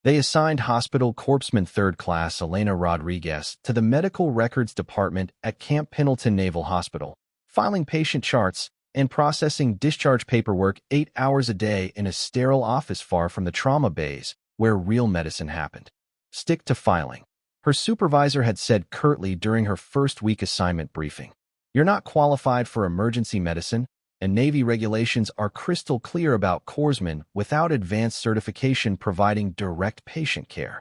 They assigned hospital corpsman third class Elena Rodriguez to the medical records department at Camp Pendleton Naval Hospital, filing patient charts and processing discharge paperwork 8 hours a day in a sterile office far from the trauma bays where real medicine happened. Stick to filing, her supervisor had said curtly during her first week assignment briefing. You're not qualified for emergency medicine, and Navy regulations are crystal clear about corpsmen without advanced certification providing direct patient care.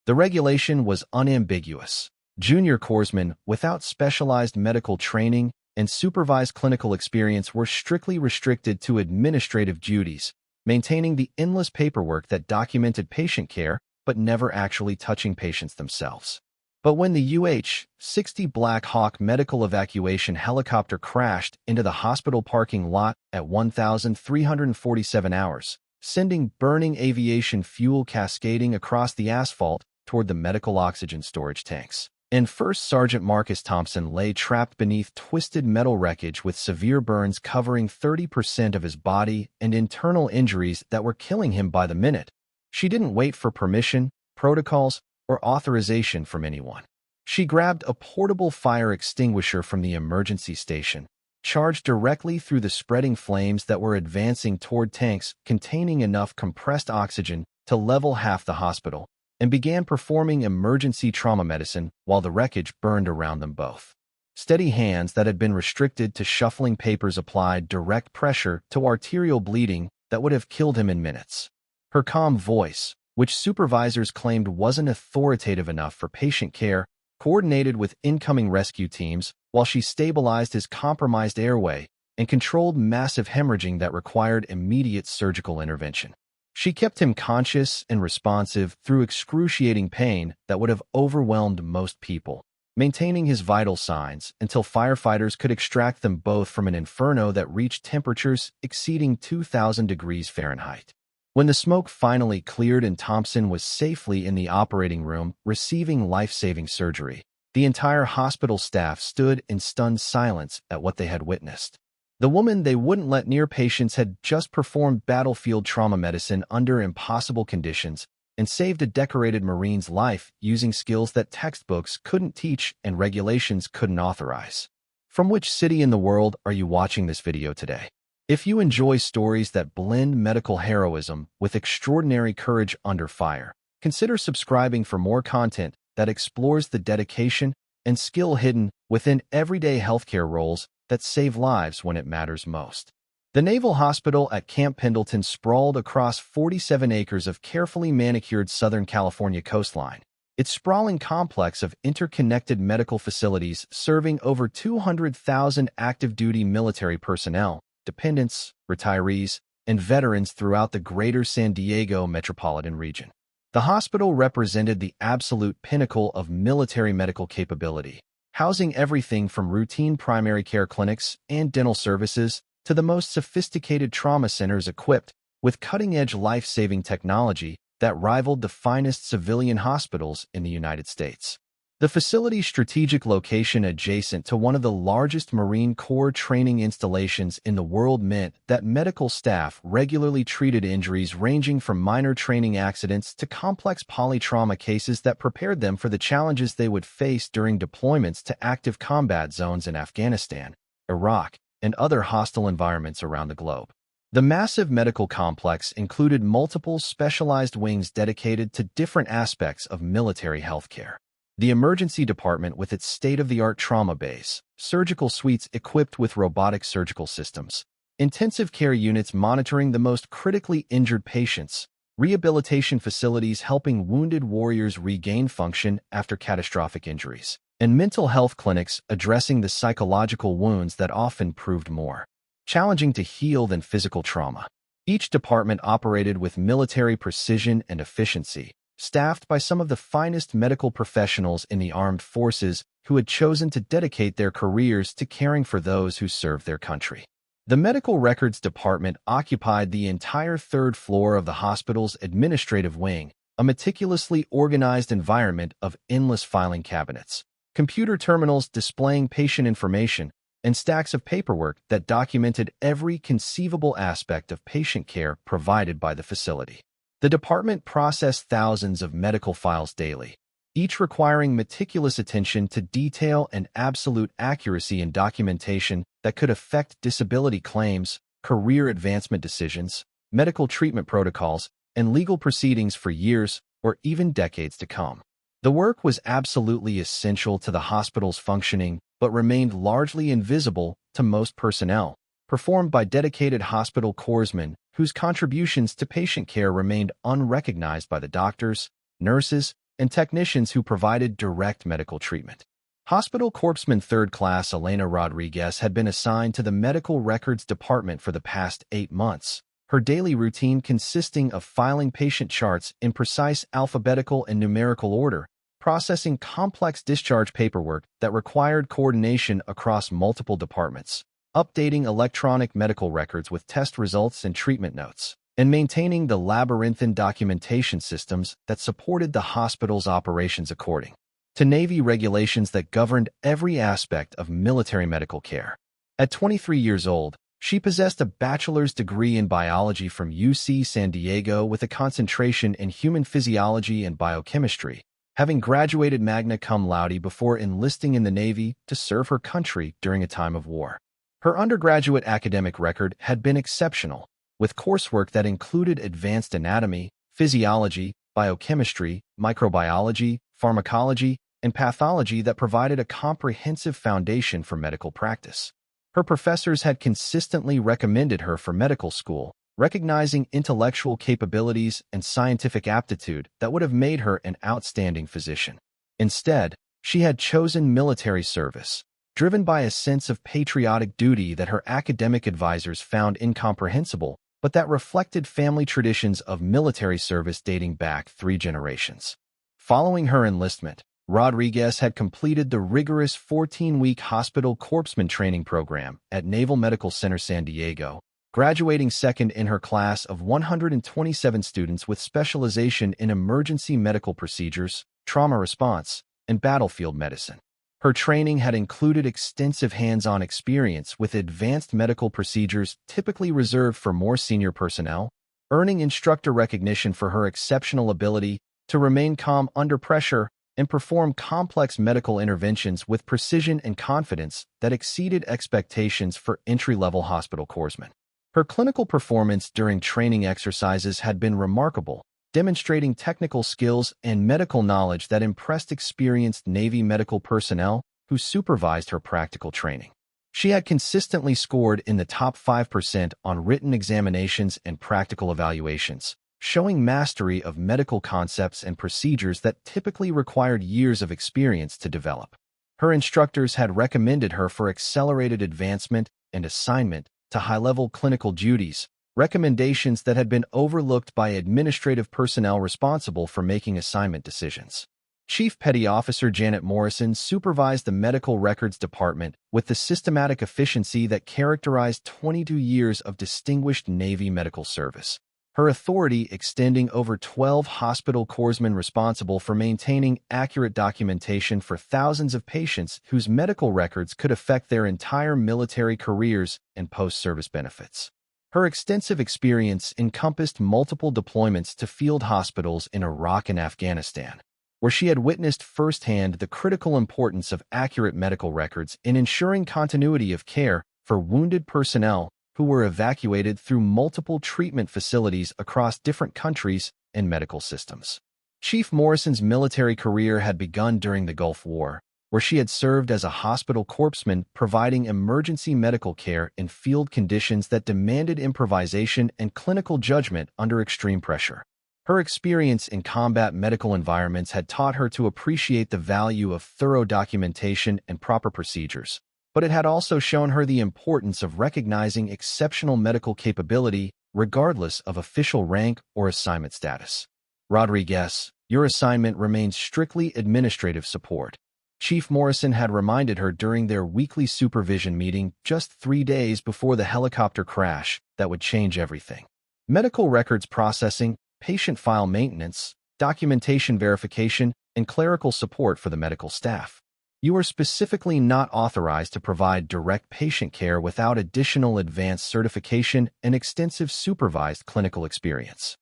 The regulation was unambiguous. Junior corpsmen without specialized medical training and supervised clinical experience were strictly restricted to administrative duties, maintaining the endless paperwork that documented patient care but never actually touching patients themselves. But when the UH-60 Black Hawk medical evacuation helicopter crashed into the hospital parking lot at 1,347 hours, sending burning aviation fuel cascading across the asphalt toward the medical oxygen storage tanks, and First Sergeant Marcus Thompson lay trapped beneath twisted metal wreckage with severe burns covering 30% of his body and internal injuries that were killing him by the minute, she didn't wait for permission, protocols, or authorization from anyone. She grabbed a portable fire extinguisher from the emergency station, charged directly through the spreading flames that were advancing toward tanks containing enough compressed oxygen to level half the hospital, and began performing emergency trauma medicine while the wreckage burned around them both. Steady hands that had been restricted to shuffling papers applied direct pressure to arterial bleeding that would have killed him in minutes. Her calm voice, which supervisors claimed wasn't authoritative enough for patient care, coordinated with incoming rescue teams while she stabilized his compromised airway and controlled massive hemorrhaging that required immediate surgical intervention. She kept him conscious and responsive through excruciating pain that would have overwhelmed most people, maintaining his vital signs until firefighters could extract them both from an inferno that reached temperatures exceeding 2,000 degrees Fahrenheit. When the smoke finally cleared and Thompson was safely in the operating room receiving life-saving surgery, the entire hospital staff stood in stunned silence at what they had witnessed. The woman they wouldn't let near patients had just performed battlefield trauma medicine under impossible conditions and saved a decorated Marine's life using skills that textbooks couldn't teach and regulations couldn't authorize. From which city in the world are you watching this video today? If you enjoy stories that blend medical heroism with extraordinary courage under fire, consider subscribing for more content that explores the dedication and skill hidden within everyday healthcare roles that save lives when it matters most. The Naval Hospital at Camp Pendleton sprawled across 47 acres of carefully manicured Southern California coastline. Its sprawling complex of interconnected medical facilities serving over 200,000 active-duty military personnel, dependents, retirees, and veterans throughout the greater San Diego metropolitan region. The hospital represented the absolute pinnacle of military medical capability, housing everything from routine primary care clinics and dental services to the most sophisticated trauma centers equipped with cutting-edge life-saving technology that rivaled the finest civilian hospitals in the United States. The facility's strategic location adjacent to one of the largest Marine Corps training installations in the world meant that medical staff regularly treated injuries ranging from minor training accidents to complex polytrauma cases that prepared them for the challenges they would face during deployments to active combat zones in Afghanistan, Iraq, and other hostile environments around the globe. The massive medical complex included multiple specialized wings dedicated to different aspects of military healthcare. The emergency department with its state-of-the-art trauma bays, surgical suites equipped with robotic surgical systems, intensive care units monitoring the most critically injured patients, rehabilitation facilities helping wounded warriors regain function after catastrophic injuries, and mental health clinics addressing the psychological wounds that often proved more challenging to heal than physical trauma. Each department operated with military precision and efficiency, staffed by some of the finest medical professionals in the armed forces who had chosen to dedicate their careers to caring for those who served their country. The medical records department occupied the entire third floor of the hospital's administrative wing, a meticulously organized environment of endless filing cabinets, computer terminals displaying patient information, and stacks of paperwork that documented every conceivable aspect of patient care provided by the facility. The department processed thousands of medical files daily, each requiring meticulous attention to detail and absolute accuracy in documentation that could affect disability claims, career advancement decisions, medical treatment protocols, and legal proceedings for years or even decades to come. The work was absolutely essential to the hospital's functioning, but remained largely invisible to most personnel, performed by dedicated hospital corpsmen whose contributions to patient care remained unrecognized by the doctors, nurses, and technicians who provided direct medical treatment. Hospital Corpsman Third Class Elena Rodriguez had been assigned to the Medical Records Department for the past 8 months, her daily routine consisting of filing patient charts in precise alphabetical and numerical order, processing complex discharge paperwork that required coordination across multiple departments, updating electronic medical records with test results and treatment notes, and maintaining the labyrinthine documentation systems that supported the hospital's operations according to Navy regulations that governed every aspect of military medical care. At 23 years old, she possessed a bachelor's degree in biology from UC San Diego with a concentration in human physiology and biochemistry, having graduated magna cum laude before enlisting in the Navy to serve her country during a time of war. Her undergraduate academic record had been exceptional, with coursework that included advanced anatomy, physiology, biochemistry, microbiology, pharmacology, and pathology that provided a comprehensive foundation for medical practice. Her professors had consistently recommended her for medical school, recognizing intellectual capabilities and scientific aptitude that would have made her an outstanding physician. Instead, she had chosen military service, driven by a sense of patriotic duty that her academic advisors found incomprehensible, but that reflected family traditions of military service dating back 3 generations. Following her enlistment, Rodriguez had completed the rigorous 14-week hospital corpsman training program at Naval Medical Center San Diego, graduating second in her class of 127 students with specialization in emergency medical procedures, trauma response, and battlefield medicine. Her training had included extensive hands-on experience with advanced medical procedures typically reserved for more senior personnel, earning instructor recognition for her exceptional ability to remain calm under pressure and perform complex medical interventions with precision and confidence that exceeded expectations for entry-level hospital corpsmen. Her clinical performance during training exercises had been remarkable, demonstrating technical skills and medical knowledge that impressed experienced Navy medical personnel who supervised her practical training. She had consistently scored in the top 5% on written examinations and practical evaluations, showing mastery of medical concepts and procedures that typically required years of experience to develop. Her instructors had recommended her for accelerated advancement and assignment to high-level clinical duties, recommendations that had been overlooked by administrative personnel responsible for making assignment decisions. Chief Petty Officer Janet Morrison supervised the Medical Records Department with the systematic efficiency that characterized 22 years of distinguished Navy medical service, her authority extending over 12 hospital corpsmen responsible for maintaining accurate documentation for thousands of patients whose medical records could affect their entire military careers and post-service benefits. Her extensive experience encompassed multiple deployments to field hospitals in Iraq and Afghanistan, where she had witnessed firsthand the critical importance of accurate medical records in ensuring continuity of care for wounded personnel who were evacuated through multiple treatment facilities across different countries and medical systems. Chief Morrison's military career had begun during the Gulf War, where she had served as a hospital corpsman providing emergency medical care in field conditions that demanded improvisation and clinical judgment under extreme pressure. Her experience in combat medical environments had taught her to appreciate the value of thorough documentation and proper procedures, but it had also shown her the importance of recognizing exceptional medical capability regardless of official rank or assignment status. Rodriguez, your assignment remains strictly administrative support. Chief Morrison had reminded her during their weekly supervision meeting just 3 days before the helicopter crash that would change everything. Medical records processing, patient file maintenance, documentation verification, and clerical support for the medical staff. You are specifically not authorized to provide direct patient care without additional advanced certification and extensive supervised clinical experience.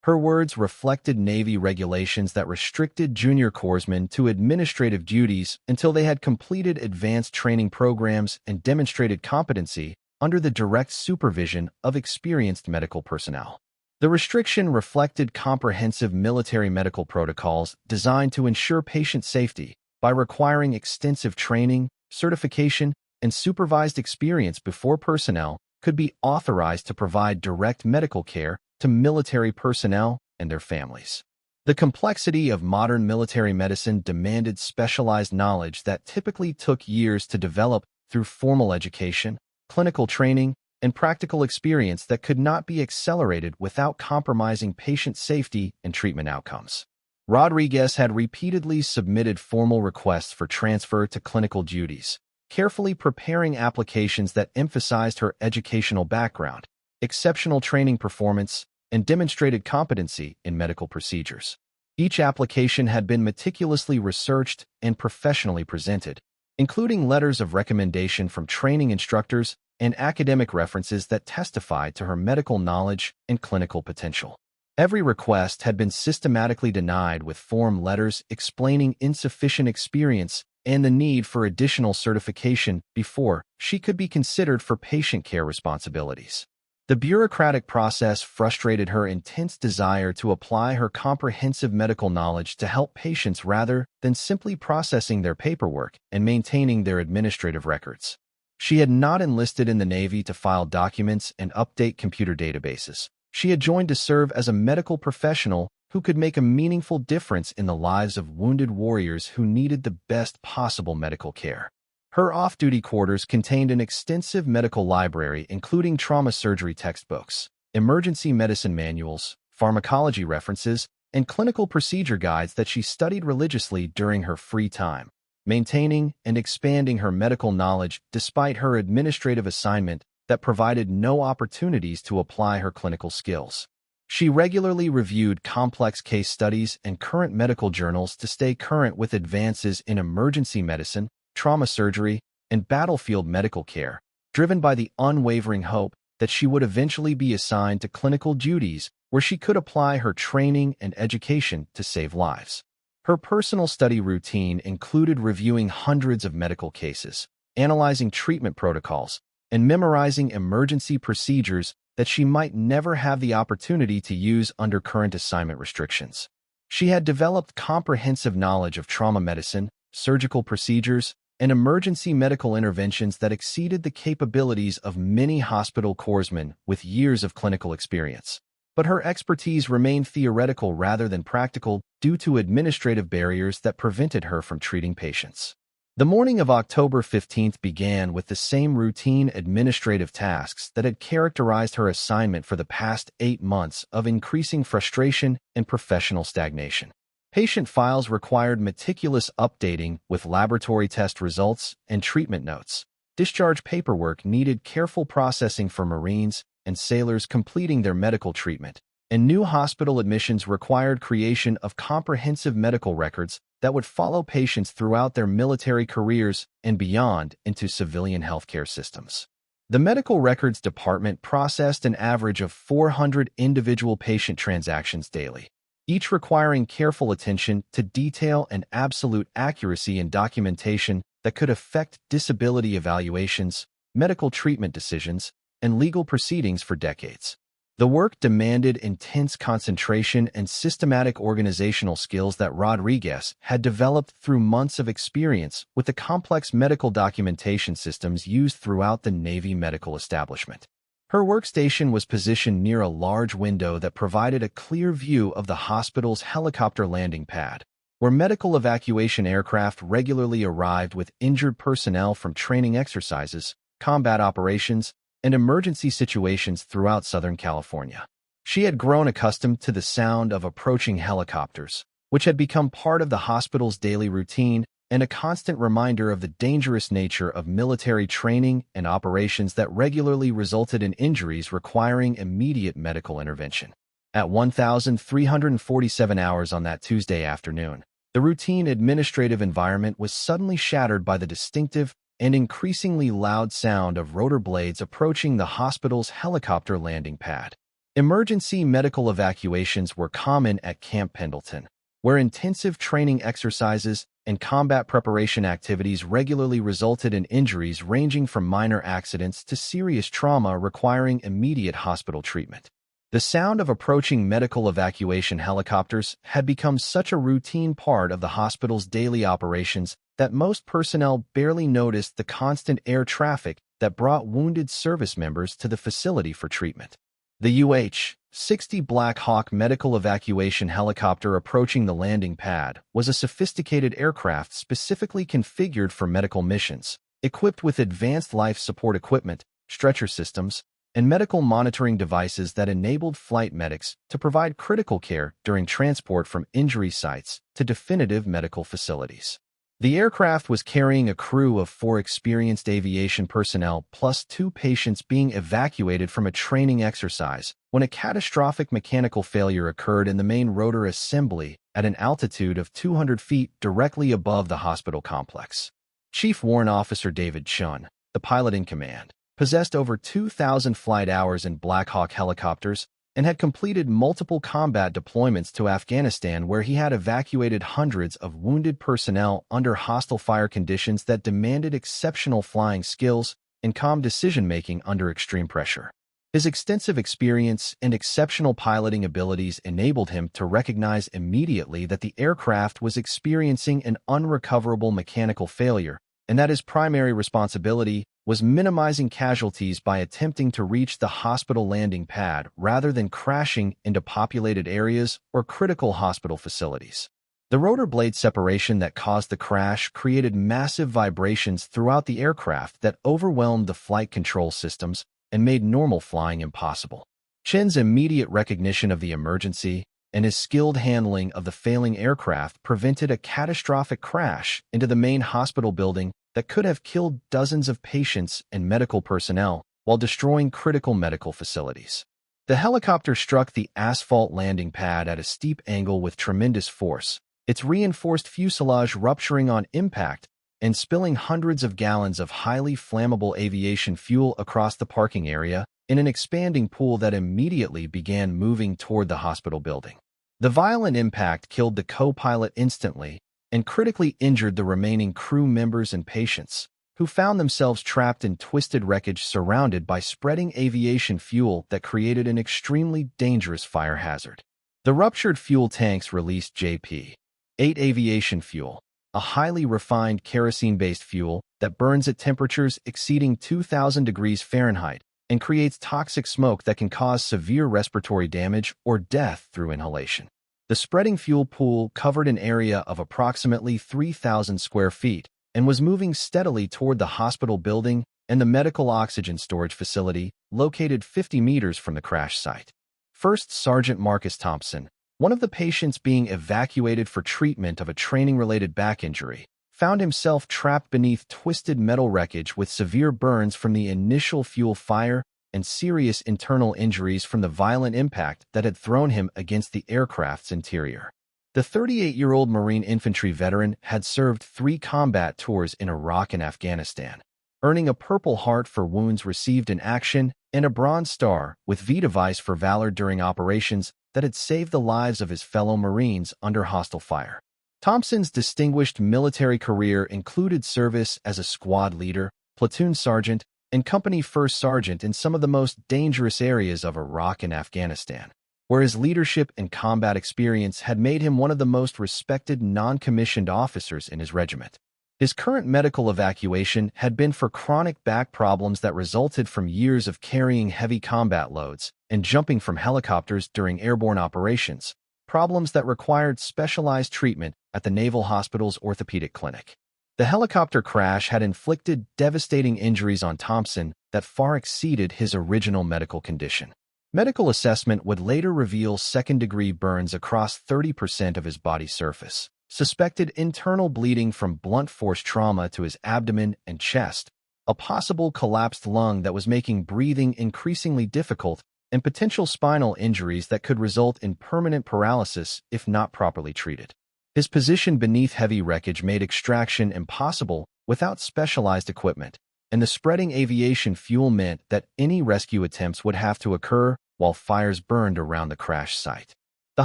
Her words reflected Navy regulations that restricted junior corpsmen to administrative duties until they had completed advanced training programs and demonstrated competency under the direct supervision of experienced medical personnel. The restriction reflected comprehensive military medical protocols designed to ensure patient safety by requiring extensive training, certification, and supervised experience before personnel could be authorized to provide direct medical care to military personnel and their families. The complexity of modern military medicine demanded specialized knowledge that typically took years to develop through formal education, clinical training, and practical experience that could not be accelerated without compromising patient safety and treatment outcomes. Rodriguez had repeatedly submitted formal requests for transfer to clinical duties, carefully preparing applications that emphasized her educational background, exceptional training performance, and demonstrated competency in medical procedures. Each application had been meticulously researched and professionally presented, including letters of recommendation from training instructors and academic references that testified to her medical knowledge and clinical potential. Every request had been systematically denied with form letters explaining insufficient experience and the need for additional certification before she could be considered for patient care responsibilities. The bureaucratic process frustrated her intense desire to apply her comprehensive medical knowledge to help patients rather than simply processing their paperwork and maintaining their administrative records. She had not enlisted in the Navy to file documents and update computer databases. She had joined to serve as a medical professional who could make a meaningful difference in the lives of wounded warriors who needed the best possible medical care. Her off-duty quarters contained an extensive medical library including trauma surgery textbooks, emergency medicine manuals, pharmacology references, and clinical procedure guides that she studied religiously during her free time, maintaining and expanding her medical knowledge despite her administrative assignment that provided no opportunities to apply her clinical skills. She regularly reviewed complex case studies and current medical journals to stay current with advances in emergency medicine, trauma surgery, and battlefield medical care, driven by the unwavering hope that she would eventually be assigned to clinical duties where she could apply her training and education to save lives. Her personal study routine included reviewing hundreds of medical cases, analyzing treatment protocols, and memorizing emergency procedures that she might never have the opportunity to use under current assignment restrictions. She had developed comprehensive knowledge of trauma medicine, surgical procedures, and emergency medical interventions that exceeded the capabilities of many hospital corpsmen with years of clinical experience. But her expertise remained theoretical rather than practical due to administrative barriers that prevented her from treating patients. The morning of October 15th began with the same routine administrative tasks that had characterized her assignment for the past 8 months of increasing frustration and professional stagnation. Patient files required meticulous updating with laboratory test results and treatment notes. Discharge paperwork needed careful processing for Marines and sailors completing their medical treatment, and new hospital admissions required creation of comprehensive medical records that would follow patients throughout their military careers and beyond into civilian healthcare systems. The Medical Records Department processed an average of 400 individual patient transactions daily, each requiring careful attention to detail and absolute accuracy in documentation that could affect disability evaluations, medical treatment decisions, and legal proceedings for decades. The work demanded intense concentration and systematic organizational skills that Rodriguez had developed through months of experience with the complex medical documentation systems used throughout the Navy medical establishment. Her workstation was positioned near a large window that provided a clear view of the hospital's helicopter landing pad, where medical evacuation aircraft regularly arrived with injured personnel from training exercises, combat operations, and emergency situations throughout Southern California. She had grown accustomed to the sound of approaching helicopters, which had become part of the hospital's daily routine and a constant reminder of the dangerous nature of military training and operations that regularly resulted in injuries requiring immediate medical intervention. At 1,347 hours on that Tuesday afternoon, the routine administrative environment was suddenly shattered by the distinctive and increasingly loud sound of rotor blades approaching the hospital's helicopter landing pad. Emergency medical evacuations were common at Camp Pendleton, where intensive training exercises and combat preparation activities regularly resulted in injuries ranging from minor accidents to serious trauma requiring immediate hospital treatment. The sound of approaching medical evacuation helicopters had become such a routine part of the hospital's daily operations that most personnel barely noticed the constant air traffic that brought wounded service members to the facility for treatment. The UH-60 Black Hawk medical evacuation helicopter approaching the landing pad was a sophisticated aircraft specifically configured for medical missions, equipped with advanced life support equipment, stretcher systems, and medical monitoring devices that enabled flight medics to provide critical care during transport from injury sites to definitive medical facilities. The aircraft was carrying a crew of 4 experienced aviation personnel plus 2 patients being evacuated from a training exercise when a catastrophic mechanical failure occurred in the main rotor assembly at an altitude of 200 feet directly above the hospital complex. Chief Warrant Officer David Chun, the pilot in command, possessed over 2,000 flight hours in Black Hawk helicopters and had completed multiple combat deployments to Afghanistan where he had evacuated hundreds of wounded personnel under hostile fire conditions that demanded exceptional flying skills and calm decision-making under extreme pressure. His extensive experience and exceptional piloting abilities enabled him to recognize immediately that the aircraft was experiencing an unrecoverable mechanical failure and that his primary responsibility was minimizing casualties by attempting to reach the hospital landing pad rather than crashing into populated areas or critical hospital facilities. The rotor blade separation that caused the crash created massive vibrations throughout the aircraft that overwhelmed the flight control systems and made normal flying impossible. Chen's immediate recognition of the emergency and his skilled handling of the failing aircraft prevented a catastrophic crash into the main hospital building that could have killed dozens of patients and medical personnel while destroying critical medical facilities. The helicopter struck the asphalt landing pad at a steep angle with tremendous force, its reinforced fuselage rupturing on impact and spilling hundreds of gallons of highly flammable aviation fuel across the parking area in an expanding pool that immediately began moving toward the hospital building. The violent impact killed the co-pilot instantly and critically injured the remaining crew members and patients, who found themselves trapped in twisted wreckage surrounded by spreading aviation fuel that created an extremely dangerous fire hazard. The ruptured fuel tanks released JP-8 aviation fuel, a highly refined kerosene-based fuel that burns at temperatures exceeding 2,000 degrees Fahrenheit and creates toxic smoke that can cause severe respiratory damage or death through inhalation. The spreading fuel pool covered an area of approximately 3,000 square feet and was moving steadily toward the hospital building and the medical oxygen storage facility located 50 meters from the crash site. First Sergeant Marcus Thompson, one of the patients being evacuated for treatment of a training-related back injury, found himself trapped beneath twisted metal wreckage with severe burns from the initial fuel fire and serious internal injuries from the violent impact that had thrown him against the aircraft's interior. The 38-year-old Marine infantry veteran had served 3 combat tours in Iraq and Afghanistan, earning a Purple Heart for wounds received in action and a Bronze Star with V device for valor during operations that had saved the lives of his fellow Marines under hostile fire. Thompson's distinguished military career included service as a squad leader, platoon sergeant, and company first sergeant in some of the most dangerous areas of Iraq and Afghanistan, where his leadership and combat experience had made him one of the most respected non-commissioned officers in his regiment. His current medical evacuation had been for chronic back problems that resulted from years of carrying heavy combat loads and jumping from helicopters during airborne operations, problems that required specialized treatment at the Naval Hospital's orthopedic clinic. The helicopter crash had inflicted devastating injuries on Thompson that far exceeded his original medical condition. Medical assessment would later reveal second-degree burns across 30% of his body surface, suspected internal bleeding from blunt force trauma to his abdomen and chest, a possible collapsed lung that was making breathing increasingly difficult, and potential spinal injuries that could result in permanent paralysis if not properly treated. His position beneath heavy wreckage made extraction impossible without specialized equipment, and the spreading aviation fuel meant that any rescue attempts would have to occur while fires burned around the crash site. The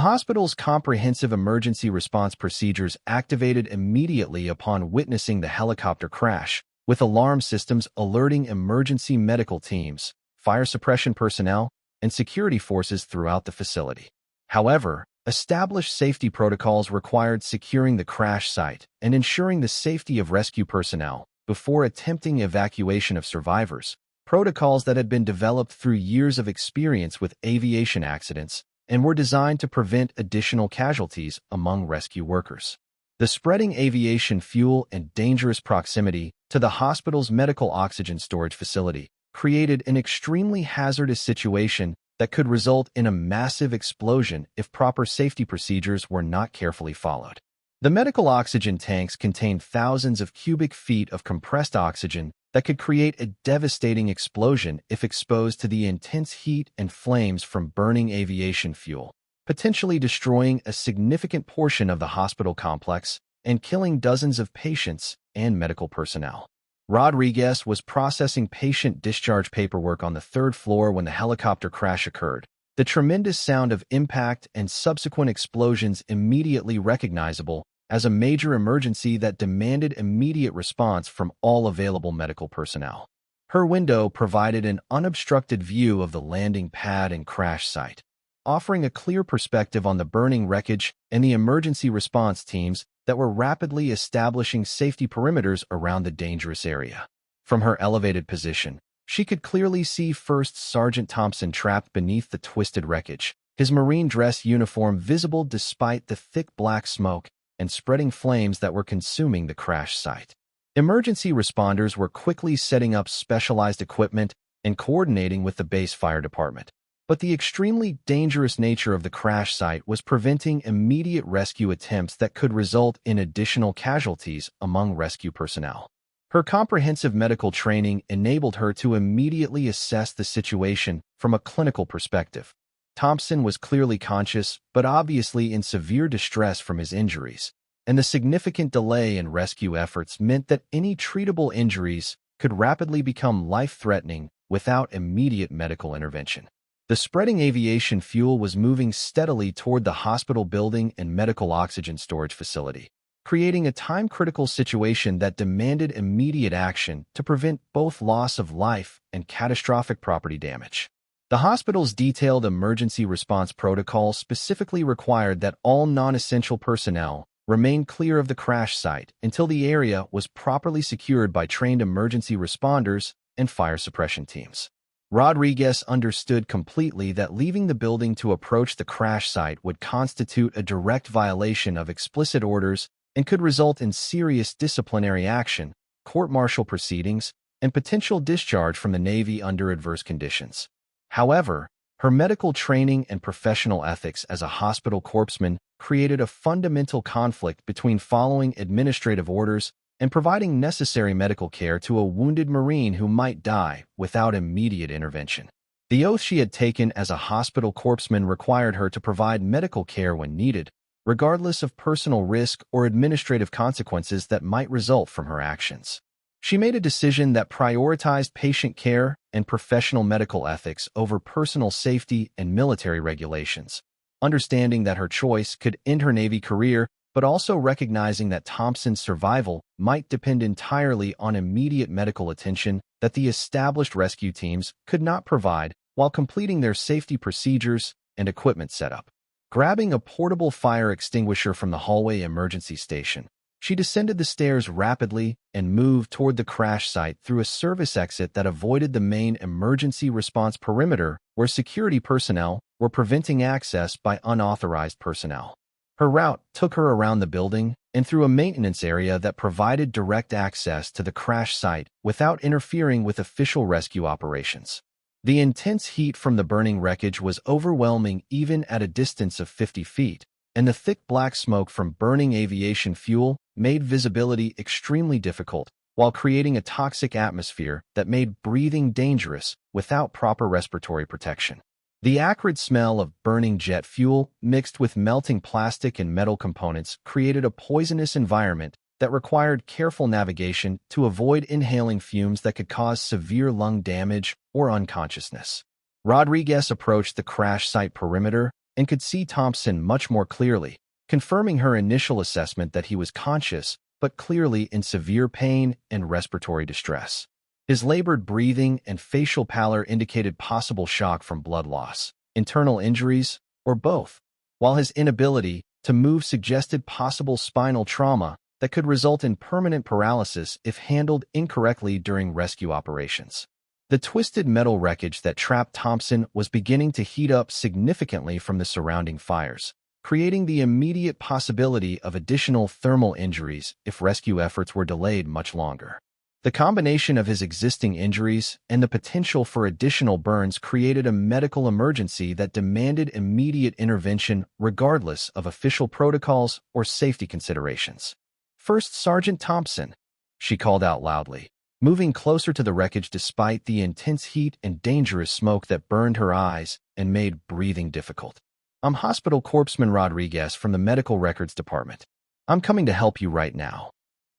hospital's comprehensive emergency response procedures activated immediately upon witnessing the helicopter crash, with alarm systems alerting emergency medical teams, fire suppression personnel, and security forces throughout the facility. However, established safety protocols required securing the crash site and ensuring the safety of rescue personnel before attempting evacuation of survivors, protocols that had been developed through years of experience with aviation accidents and were designed to prevent additional casualties among rescue workers. The spreading aviation fuel and dangerous proximity to the hospital's medical oxygen storage facility created an extremely hazardous situation that could result in a massive explosion if proper safety procedures were not carefully followed. The medical oxygen tanks contained thousands of cubic feet of compressed oxygen that could create a devastating explosion if exposed to the intense heat and flames from burning aviation fuel, potentially destroying a significant portion of the hospital complex and killing dozens of patients and medical personnel. Rodriguez was processing patient discharge paperwork on the third floor when the helicopter crash occurred. The tremendous sound of impact and subsequent explosions immediately recognizable as a major emergency that demanded immediate response from all available medical personnel. Her window provided an unobstructed view of the landing pad and crash site, offering a clear perspective on the burning wreckage and the emergency response teams that were rapidly establishing safety perimeters around the dangerous area. From her elevated position, she could clearly see First Sergeant Thompson trapped beneath the twisted wreckage, his Marine dress uniform visible despite the thick black smoke and spreading flames that were consuming the crash site. Emergency responders were quickly setting up specialized equipment and coordinating with the base fire department. But the extremely dangerous nature of the crash site was preventing immediate rescue attempts that could result in additional casualties among rescue personnel. Her comprehensive medical training enabled her to immediately assess the situation from a clinical perspective. Thompson was clearly conscious, but obviously in severe distress from his injuries, and the significant delay in rescue efforts meant that any treatable injuries could rapidly become life-threatening without immediate medical intervention. The spreading aviation fuel was moving steadily toward the hospital building and medical oxygen storage facility, creating a time-critical situation that demanded immediate action to prevent both loss of life and catastrophic property damage. The hospital's detailed emergency response protocol specifically required that all non-essential personnel remain clear of the crash site until the area was properly secured by trained emergency responders and fire suppression teams. Rodriguez understood completely that leaving the building to approach the crash site would constitute a direct violation of explicit orders and could result in serious disciplinary action, court-martial proceedings, and potential discharge from the Navy under adverse conditions. However, her medical training and professional ethics as a hospital corpsman created a fundamental conflict between following administrative orders and providing necessary medical care to a wounded Marine who might die without immediate intervention. The oath she had taken as a hospital corpsman required her to provide medical care when needed, regardless of personal risk or administrative consequences that might result from her actions. She made a decision that prioritized patient care and professional medical ethics over personal safety and military regulations, understanding that her choice could end her Navy career, but also recognizing that Thompson's survival might depend entirely on immediate medical attention that the established rescue teams could not provide while completing their safety procedures and equipment setup. Grabbing a portable fire extinguisher from the hallway emergency station, she descended the stairs rapidly and moved toward the crash site through a service exit that avoided the main emergency response perimeter where security personnel were preventing access by unauthorized personnel. Her route took her around the building and through a maintenance area that provided direct access to the crash site without interfering with official rescue operations. The intense heat from the burning wreckage was overwhelming even at a distance of 50 feet, and the thick black smoke from burning aviation fuel made visibility extremely difficult, while creating a toxic atmosphere that made breathing dangerous without proper respiratory protection. The acrid smell of burning jet fuel mixed with melting plastic and metal components created a poisonous environment that required careful navigation to avoid inhaling fumes that could cause severe lung damage or unconsciousness. Rodriguez approached the crash site perimeter and could see Thompson much more clearly, confirming her initial assessment that he was conscious, but clearly in severe pain and respiratory distress. His labored breathing and facial pallor indicated possible shock from blood loss, internal injuries, or both, while his inability to move suggested possible spinal trauma that could result in permanent paralysis if handled incorrectly during rescue operations. The twisted metal wreckage that trapped Thompson was beginning to heat up significantly from the surrounding fires, creating the immediate possibility of additional thermal injuries if rescue efforts were delayed much longer. The combination of his existing injuries and the potential for additional burns created a medical emergency that demanded immediate intervention regardless of official protocols or safety considerations. "First Sergeant Thompson," she called out loudly, moving closer to the wreckage despite the intense heat and dangerous smoke that burned her eyes and made breathing difficult. "I'm Hospital Corpsman Rodriguez from the Medical Records Department. I'm coming to help you right now."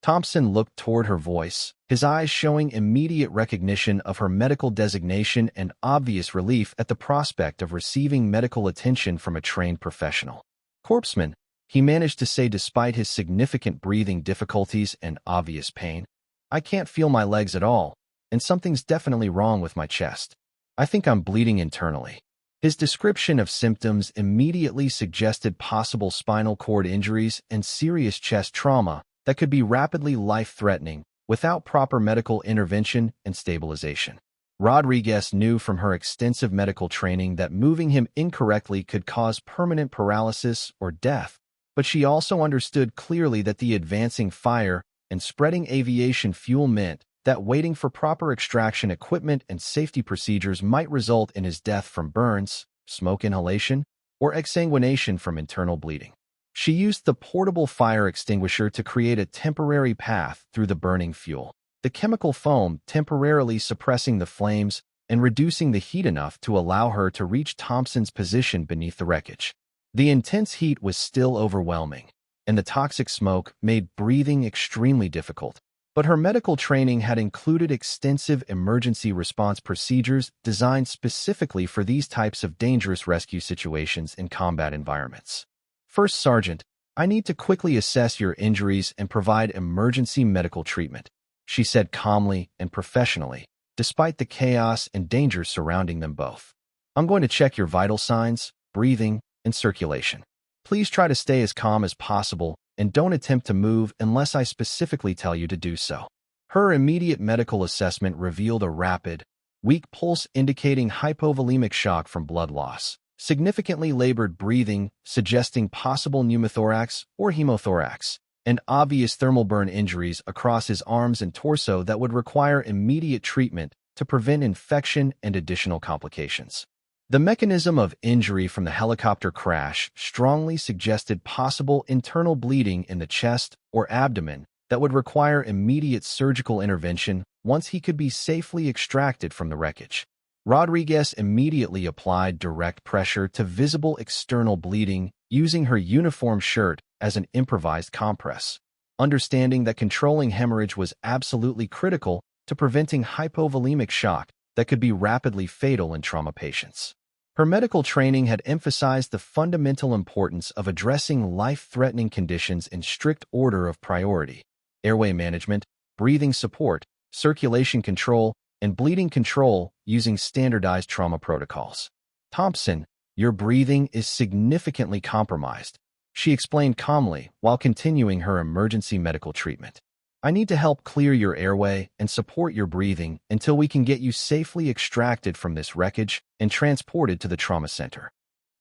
Thompson looked toward her voice, his eyes showing immediate recognition of her medical designation and obvious relief at the prospect of receiving medical attention from a trained professional. "Corpsman," he managed to say despite his significant breathing difficulties and obvious pain. "I can't feel my legs at all, and something's definitely wrong with my chest. I think I'm bleeding internally." His description of symptoms immediately suggested possible spinal cord injuries and serious chest trauma that could be rapidly life-threatening without proper medical intervention and stabilization. Rodriguez knew from her extensive medical training that moving him incorrectly could cause permanent paralysis or death, but she also understood clearly that the advancing fire and spreading aviation fuel meant that waiting for proper extraction equipment and safety procedures might result in his death from burns, smoke inhalation, or exsanguination from internal bleeding. She used the portable fire extinguisher to create a temporary path through the burning fuel, the chemical foam temporarily suppressing the flames and reducing the heat enough to allow her to reach Thompson's position beneath the wreckage. The intense heat was still overwhelming, and the toxic smoke made breathing extremely difficult. But her medical training had included extensive emergency response procedures designed specifically for these types of dangerous rescue situations in combat environments. "First Sergeant, I need to quickly assess your injuries and provide emergency medical treatment," she said calmly and professionally, despite the chaos and dangers surrounding them both. "I'm going to check your vital signs, breathing, and circulation. Please try to stay as calm as possible and don't attempt to move unless I specifically tell you to do so." Her immediate medical assessment revealed a rapid, weak pulse indicating hypovolemic shock from blood loss, significantly labored breathing suggesting possible pneumothorax or hemothorax, and obvious thermal burn injuries across his arms and torso that would require immediate treatment to prevent infection and additional complications. The mechanism of injury from the helicopter crash strongly suggested possible internal bleeding in the chest or abdomen that would require immediate surgical intervention once he could be safely extracted from the wreckage. Rodriguez immediately applied direct pressure to visible external bleeding using her uniform shirt as an improvised compress, understanding that controlling hemorrhage was absolutely critical to preventing hypovolemic shock that could be rapidly fatal in trauma patients. Her medical training had emphasized the fundamental importance of addressing life-threatening conditions in strict order of priority: airway management, breathing support, circulation control, and bleeding control using standardized trauma protocols. "Thompson, your breathing is significantly compromised," she explained calmly while continuing her emergency medical treatment. "I need to help clear your airway and support your breathing until we can get you safely extracted from this wreckage and transported to the trauma center."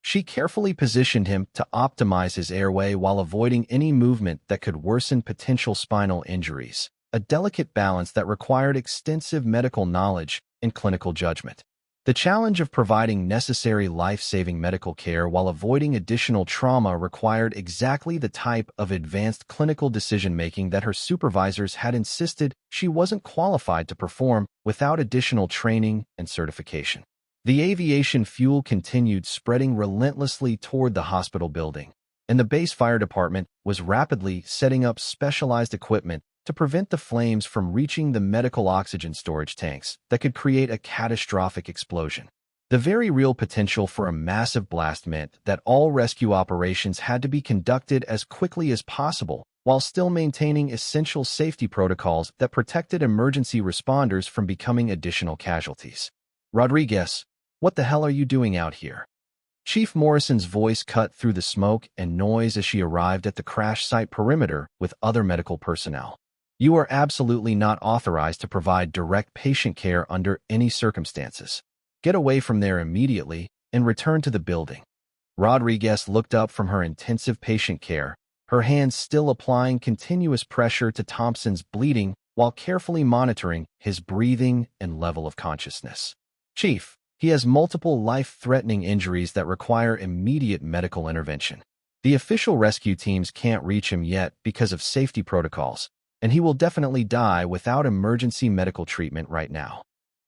She carefully positioned him to optimize his airway while avoiding any movement that could worsen potential spinal injuries, a delicate balance that required extensive medical knowledge and clinical judgment. The challenge of providing necessary life-saving medical care while avoiding additional trauma required exactly the type of advanced clinical decision-making that her supervisors had insisted she wasn't qualified to perform without additional training and certification. The aviation fuel continued spreading relentlessly toward the hospital building, and the base fire department was rapidly setting up specialized equipment to prevent the flames from reaching the medical oxygen storage tanks that could create a catastrophic explosion. The very real potential for a massive blast meant that all rescue operations had to be conducted as quickly as possible, while still maintaining essential safety protocols that protected emergency responders from becoming additional casualties. Rodriguez, what the hell are you doing out here? Chief Morrison's voice cut through the smoke and noise as she arrived at the crash site perimeter with other medical personnel. You are absolutely not authorized to provide direct patient care under any circumstances. Get away from there immediately and return to the building. Rodriguez looked up from her intensive patient care, her hands still applying continuous pressure to Thompson's bleeding while carefully monitoring his breathing and level of consciousness. Chief, he has multiple life-threatening injuries that require immediate medical intervention. The official rescue teams can't reach him yet because of safety protocols, and he will definitely die without emergency medical treatment right now.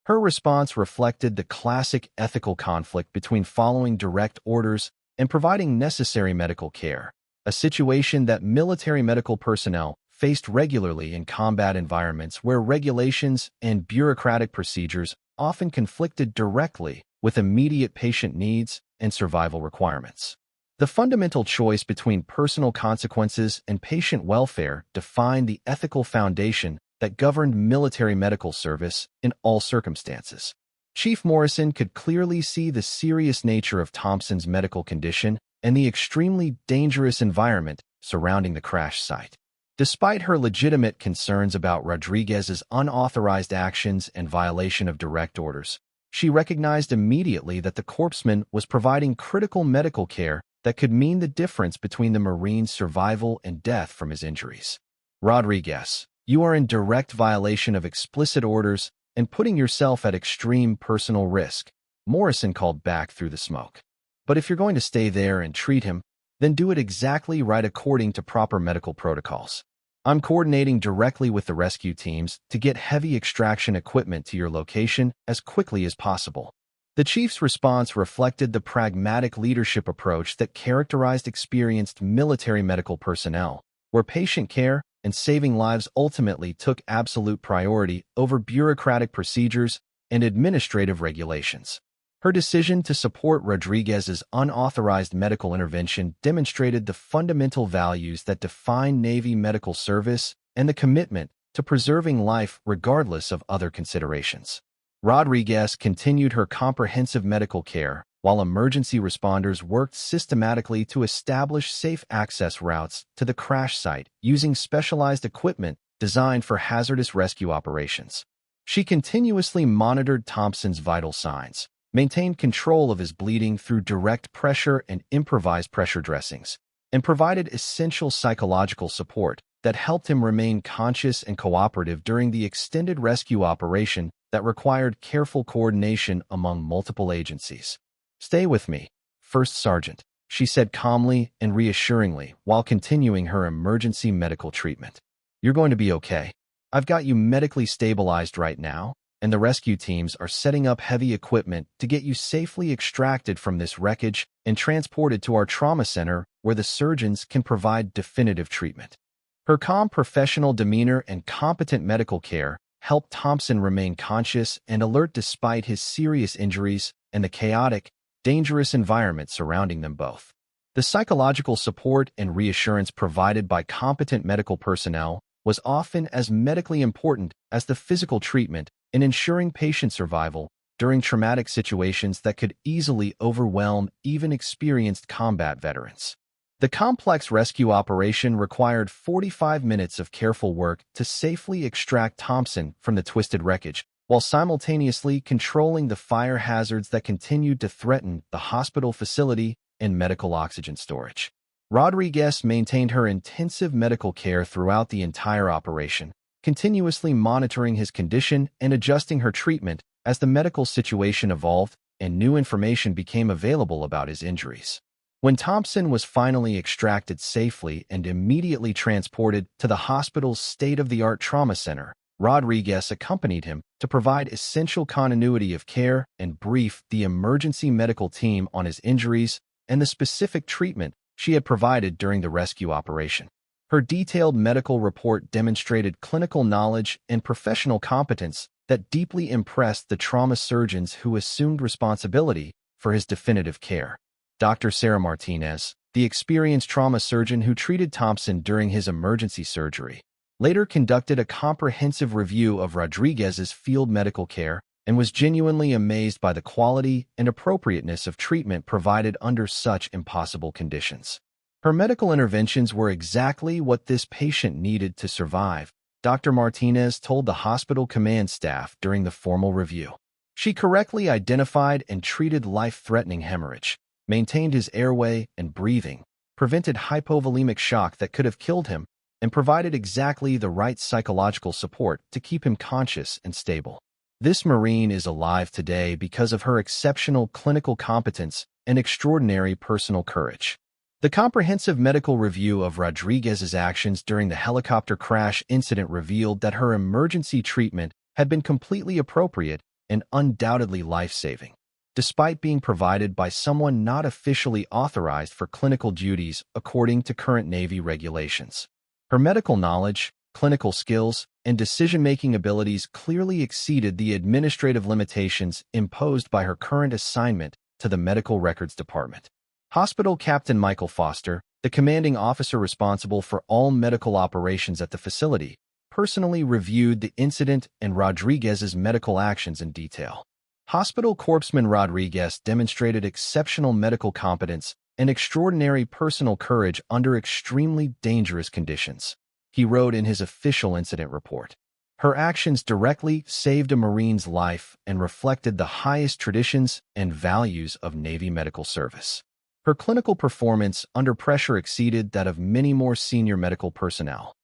Her response reflected the classic ethical conflict between following direct orders and providing necessary medical care, a situation that military medical personnel faced regularly in combat environments where regulations and bureaucratic procedures often conflicted directly with immediate patient needs and survival requirements. The fundamental choice between personal consequences and patient welfare defined the ethical foundation that governed military medical service in all circumstances. Chief Morrison could clearly see the serious nature of Thompson's medical condition and the extremely dangerous environment surrounding the crash site. Despite her legitimate concerns about Rodriguez's unauthorized actions and violation of direct orders, she recognized immediately that the corpsman was providing critical medical care that could mean the difference between the Marine's survival and death from his injuries. Rodriguez, you are in direct violation of explicit orders and putting yourself at extreme personal risk, Morrison called back through the smoke. But if you're going to stay there and treat him, then do it exactly right according to proper medical protocols. I'm coordinating directly with the rescue teams to get heavy extraction equipment to your location as quickly as possible. The chief's response reflected the pragmatic leadership approach that characterized experienced military medical personnel, where patient care and saving lives ultimately took absolute priority over bureaucratic procedures and administrative regulations. Her decision to support Rodriguez's unauthorized medical intervention demonstrated the fundamental values that define Navy medical service and the commitment to preserving life regardless of other considerations. Rodriguez continued her comprehensive medical care, while emergency responders worked systematically to establish safe access routes to the crash site using specialized equipment designed for hazardous rescue operations. She continuously monitored Thompson's vital signs, maintained control of his bleeding through direct pressure and improvised pressure dressings, and provided essential psychological support that helped him remain conscious and cooperative during the extended rescue operation that required careful coordination among multiple agencies. Stay with me, First Sergeant, she said calmly and reassuringly while continuing her emergency medical treatment. You're going to be okay. I've got you medically stabilized right now, and the rescue teams are setting up heavy equipment to get you safely extracted from this wreckage and transported to our trauma center where the surgeons can provide definitive treatment. Her calm professional demeanor and competent medical care helped Thompson remain conscious and alert despite his serious injuries and the chaotic, dangerous environment surrounding them both. The psychological support and reassurance provided by competent medical personnel was often as medically important as the physical treatment in ensuring patient survival during traumatic situations that could easily overwhelm even experienced combat veterans. The complex rescue operation required 45 minutes of careful work to safely extract Thompson from the twisted wreckage, while simultaneously controlling the fire hazards that continued to threaten the hospital facility and medical oxygen storage. Rodriguez maintained her intensive medical care throughout the entire operation, continuously monitoring his condition and adjusting her treatment as the medical situation evolved and new information became available about his injuries. When Thompson was finally extracted safely and immediately transported to the hospital's state-of-the-art trauma center, Rodriguez accompanied him to provide essential continuity of care and brief the emergency medical team on his injuries and the specific treatment she had provided during the rescue operation. Her detailed medical report demonstrated clinical knowledge and professional competence that deeply impressed the trauma surgeons who assumed responsibility for his definitive care. Dr. Sarah Martinez, the experienced trauma surgeon who treated Thompson during his emergency surgery, later conducted a comprehensive review of Rodriguez's field medical care and was genuinely amazed by the quality and appropriateness of treatment provided under such impossible conditions. Her medical interventions were exactly what this patient needed to survive, Dr. Martinez told the hospital command staff during the formal review. She correctly identified and treated life-threatening hemorrhage, maintained his airway and breathing, prevented hypovolemic shock that could have killed him, and provided exactly the right psychological support to keep him conscious and stable. This Marine is alive today because of her exceptional clinical competence and extraordinary personal courage. The comprehensive medical review of Rodriguez's actions during the helicopter crash incident revealed that her emergency treatment had been completely appropriate and undoubtedly life-saving, despite being provided by someone not officially authorized for clinical duties according to current Navy regulations. Her medical knowledge, clinical skills, and decision-making abilities clearly exceeded the administrative limitations imposed by her current assignment to the Medical Records Department. Hospital Captain Michael Foster, the commanding officer responsible for all medical operations at the facility, personally reviewed the incident and Rodriguez's medical actions in detail. Hospital Corpsman Rodriguez demonstrated exceptional medical competence and extraordinary personal courage under extremely dangerous conditions, he wrote in his official incident report. Her actions directly saved a Marine's life and reflected the highest traditions and values of Navy medical service. Her clinical performance under pressure exceeded that of many more senior medical personnel.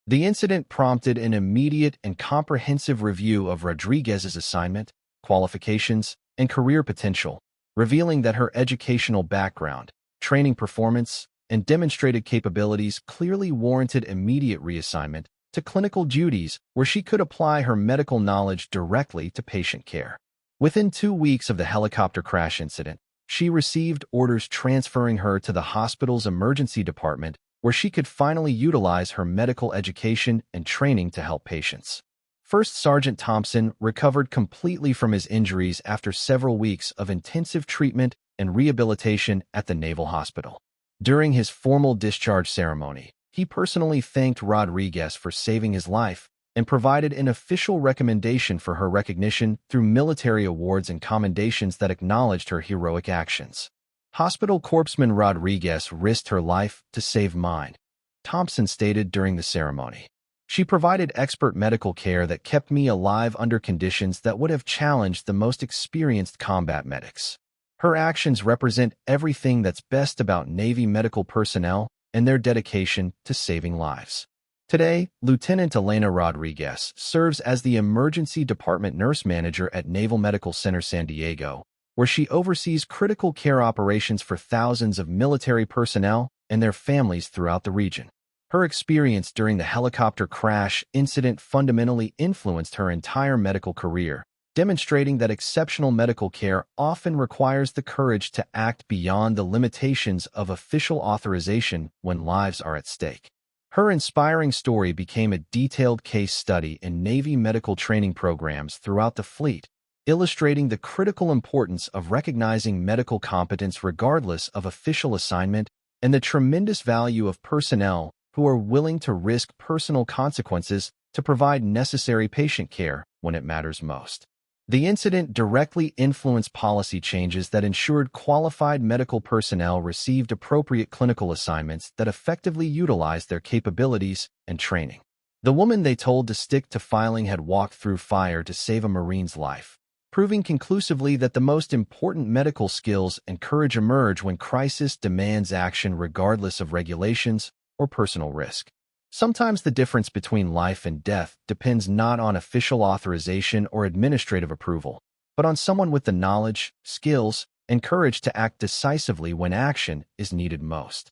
The incident prompted an immediate and comprehensive review of Rodriguez's assignment, qualifications, and career potential, revealing that her educational background, training performance, and demonstrated capabilities clearly warranted immediate reassignment to clinical duties where she could apply her medical knowledge directly to patient care. Within 2 weeks of the helicopter crash incident, she received orders transferring her to the hospital's emergency department where she could finally utilize her medical education and training to help patients. First Sergeant Thompson recovered completely from his injuries after several weeks of intensive treatment and rehabilitation at the Naval Hospital. During his formal discharge ceremony, he personally thanked Rodriguez for saving his life and provided an official recommendation for her recognition through military awards and commendations that acknowledged her heroic actions. Hospital Corpsman Rodriguez risked her life to save mine, Thompson stated during the ceremony. She provided expert medical care that kept me alive under conditions that would have challenged the most experienced combat medics. Her actions represent everything that's best about Navy medical personnel and their dedication to saving lives. Today, Lieutenant Elena Rodriguez serves as the Emergency Department Nurse Manager at Naval Medical Center San Diego, where she oversees critical care operations for thousands of military personnel and their families throughout the region. Her experience during the helicopter crash incident fundamentally influenced her entire medical career, demonstrating that exceptional medical care often requires the courage to act beyond the limitations of official authorization when lives are at stake. Her inspiring story became a detailed case study in Navy medical training programs throughout the fleet, illustrating the critical importance of recognizing medical competence regardless of official assignment and the tremendous value of personnel who are willing to risk personal consequences to provide necessary patient care when it matters most. The incident directly influenced policy changes that ensured qualified medical personnel received appropriate clinical assignments that effectively utilized their capabilities and training. The woman they told to stick to filing had walked through fire to save a Marine's life, proving conclusively that the most important medical skills and courage emerge when crisis demands action regardless of regulations or personal risk. Sometimes the difference between life and death depends not on official authorization or administrative approval, but on someone with the knowledge, skills, and courage to act decisively when action is needed most.